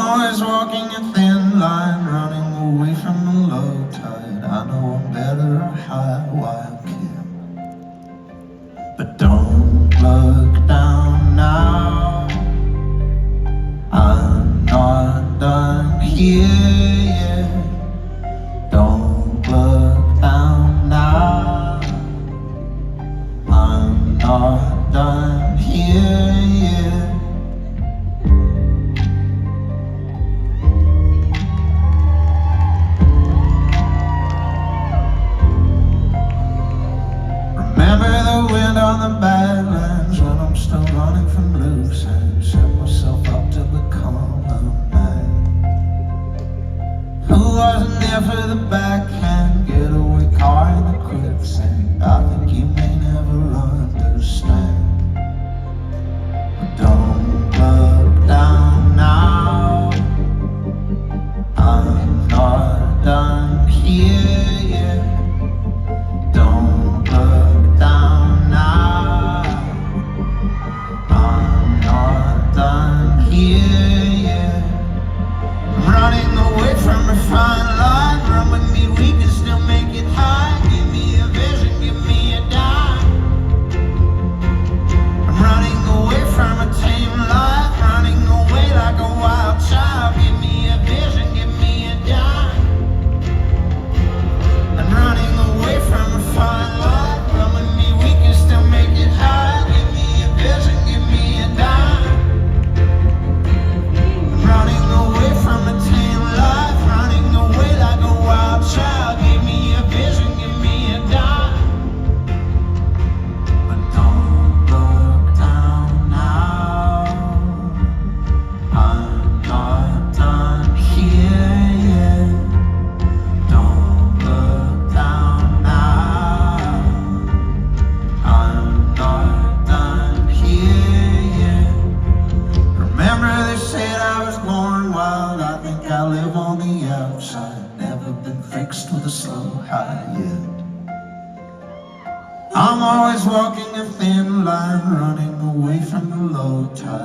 always walking a thin line, running away from the low tide. I know I'm better a high wild kid, but don't look down now. I'm not done here yet. Don't look down now. I'm not done here yet. Remember the wind on the Badlands when I'm still running from loose ends. Set myself up to become a man who wasn't there for the backhand getaway car in the quicksand. I think you may never understand. But don't look down now. I'm not done here yet. Don't look down now. I'm not done here yet. I'm running away from refined life. Run with me, we can still make it high. Give me a vision, give me a dime. I'm running away from a tame life, running away like a wild child. Give me a vision, give me a dime. I'm running away from refined life. Run with me, we can still make it high. Give me a vision, give me a dime. I'm running away from a tame life, running away like a wild child. Give me a vision, give me a dime. But don't look down now. I'm not done here yet. Don't look down now. I'm not done here yet. Remember they said I was born wild. I think I live on the outside. Never been fixed with a slow high yet. I'm always walking a thin line, running away from the low tide.